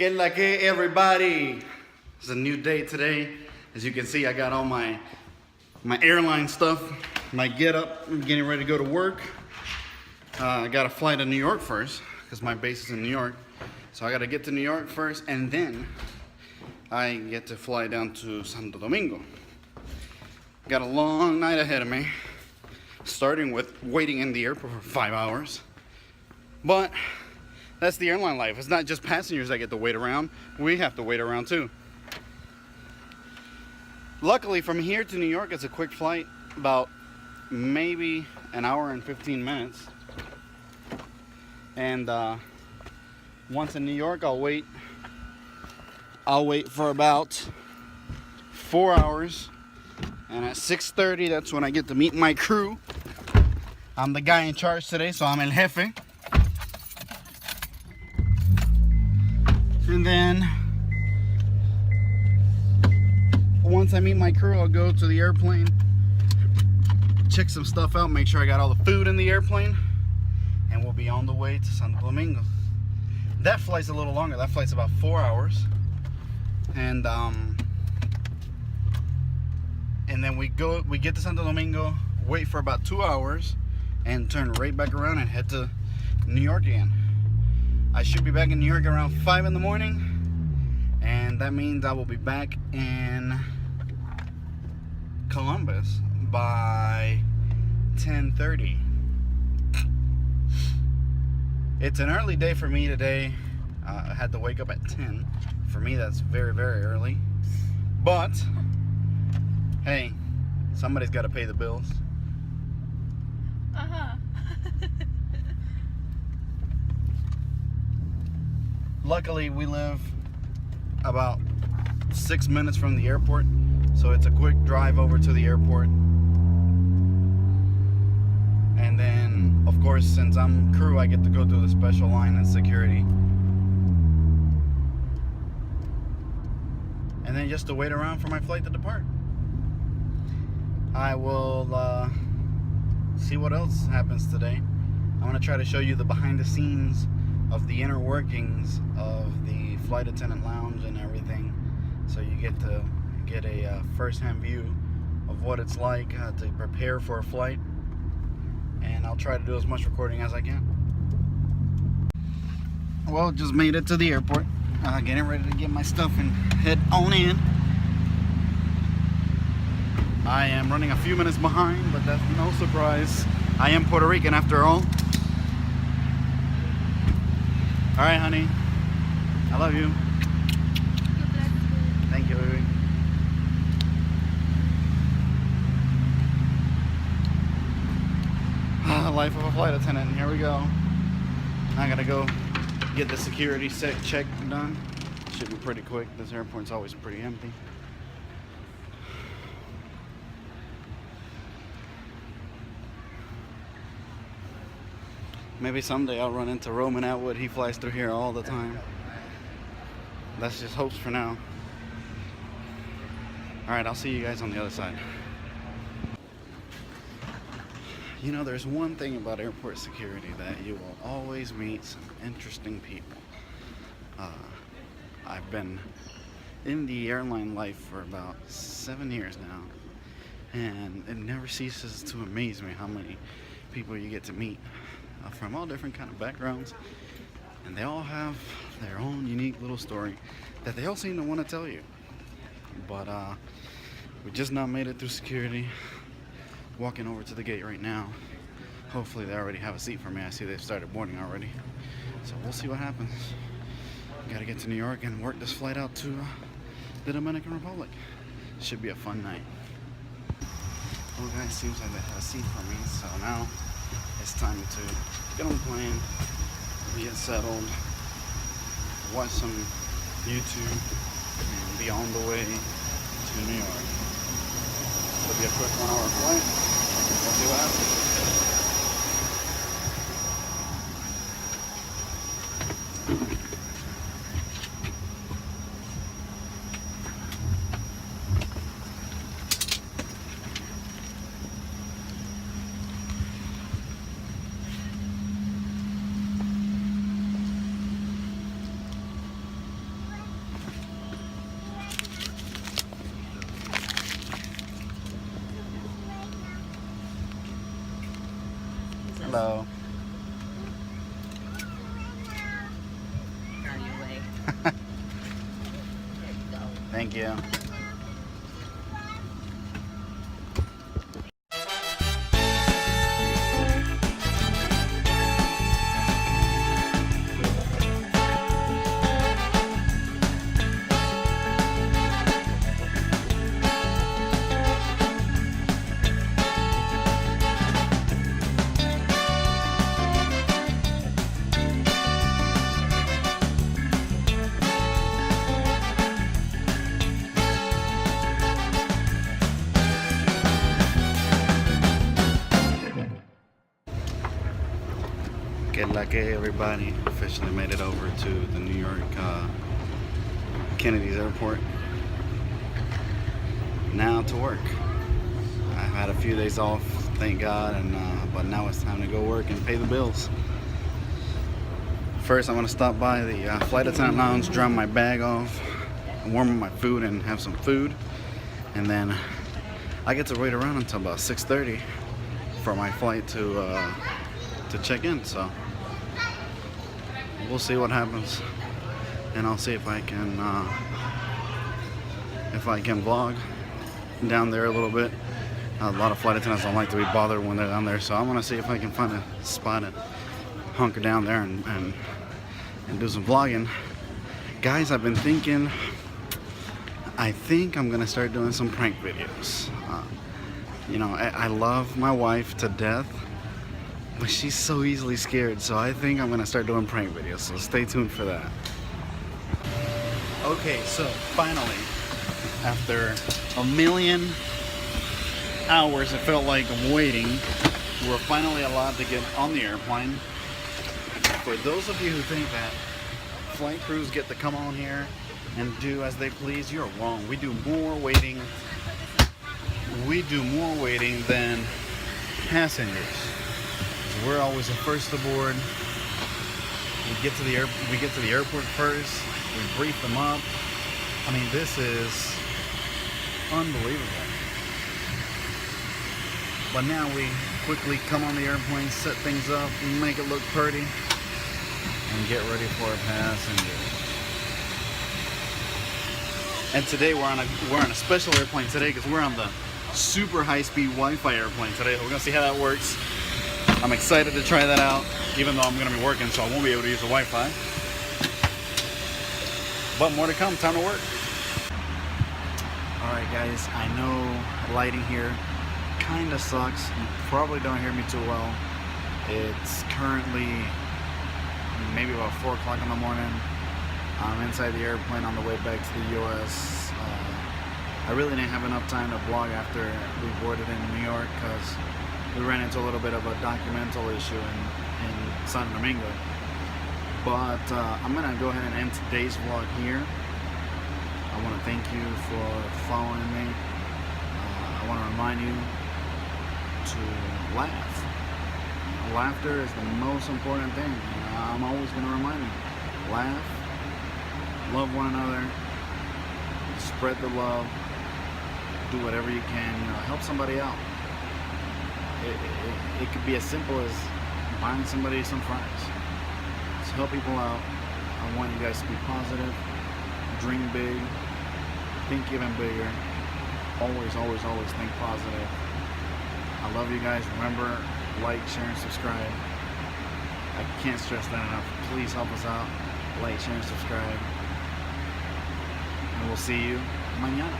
Que la que, everybody? It's a new day today. As you can see, I got all my airline stuff, my get up. I'm getting ready to go to work. I got a flight to New York first because my base is in New York. So I got to get to New York first, and then I get to fly down to Santo Domingo. Got a long night ahead of me, starting with waiting in the airport for 5 hours. But that's the airline life. It's not just passengers that get to wait around. We have to wait around too. Luckily, from here to New York, it's a quick flight, about maybe an hour and 15 minutes. And once in New York, I'll wait for about 4 hours. And at 6:30, that's when I get to meet my crew. I'm the guy in charge today, so I'm el jefe. And then once I meet my crew, I'll go to the airplane, check some stuff out, make sure I got all the food in the airplane, and we'll be on the way to Santo Domingo. That flight's a little longer. That flight's about 4 hours. And then we get to Santo Domingo, wait for about 2 hours, and turn right back around and head to New York again. I should be back in New York around 5 in the morning, and that means I will be back in Columbus by 10:30. It's an early day for me today. I had to wake up at 10. For me, that's very, very early. But hey, somebody's got to pay the bills. Luckily, we live about 6 minutes from the airport, so it's a quick drive over to the airport. And then, of course, since I'm crew, I get to go through the special line and security. And then just to wait around for my flight to depart. I will see what else happens today. I'm going to try to show you the behind the scenes of the inner workings of the flight attendant lounge and everything, so you get to get a first-hand view of what it's like to prepare for a flight. And I'll try to do as much recording as I can. Well, just made it to the airport, getting ready to get my stuff and head on in. I am running a few minutes behind, but that's no surprise. I am Puerto Rican after all. All right, honey. I love you. Thank you, baby. Life of a flight attendant. Here we go. I gotta go get the security check done. Should be pretty quick. This airport's always pretty empty. Maybe someday I'll run into Roman Atwood. He flies through here all the time. That's just hopes for now. Alright, I'll see you guys on the other side. You know, there's one thing about airport security, that you will always meet some interesting people. I've been in the airline life for about 7 years now, and it never ceases to amaze me how many people you get to meet from all different kind of backgrounds, and they all have their own unique little story that they all seem to want to tell you. But we just now made it through security, walking over to the gate right now. Hopefully they already have a seat for me. I see they've started boarding already, so we'll see what happens. Gotta get to New York and work this flight out to the Dominican Republic. Should be a fun night. Well, guys, seems like they have a seat for me, so now it's time to get on the plane, get settled, watch some YouTube, and be on the way to New York. It'll be a quick 1 hour flight. We'll see what happens. Hello. Are you away? There you go. Thank you. Get lucky, everybody. Officially made it over to the New York Kennedy's Airport. Now to work. I've had a few days off, thank God, and but now it's time to go work and pay the bills. First, I'm gonna stop by the flight attendant lounge, drop my bag off, warm up my food, and have some food, and then I get to wait around until about 6:30 for my flight to check in. So we'll see what happens, and I'll see if I can vlog down there a little bit. A lot of flight attendants don't like to be bothered when they're down there, so I'm gonna see if I can find a spot and hunker down there and do some vlogging. Guys, I've been thinking, I think I'm gonna start doing some prank videos. You know, I love my wife to death, but she's so easily scared, so I think I'm gonna start doing prank videos, so stay tuned for that. Okay, so finally, after a million hours it felt like of waiting, we're finally allowed to get on the airplane. For those of you who think that flight crews get to come on here and do as they please, you're wrong. We do more waiting than passengers. We're always the first aboard. We get to the airport first. We brief them up. I mean, this is unbelievable. But now we quickly come on the airplane, set things up, make it look pretty, and get ready for our passengers. And today we're on a special airplane today because we're on the super high-speed Wi-Fi airplane today. We're gonna see how that works. I'm excited to try that out, even though I'm gonna be working, so I won't be able to use the Wi-Fi. But more to come, time to work. Alright guys, I know lighting here kinda sucks. You probably don't hear me too well. It's currently maybe about 4 o'clock in the morning. I'm inside the airplane on the way back to the US. I really didn't have enough time to vlog after we boarded in New York because we ran into a little bit of a documental issue in Santo Domingo. But I'm gonna go ahead and end today's vlog here. I want to thank you for following me. I want to remind you to laugh. Laughter is the most important thing. I'm always going to remind you. Laugh, love one another, spread the love, do whatever you can, help somebody out. It could be as simple as buying somebody some fries. Just help people out. I want you guys to be positive, dream big, think even bigger. Always, always, always think positive. I love you guys. Remember, like, share, and subscribe. I can't stress that enough. Please help us out. Like, share, and subscribe. And we'll see you mañana.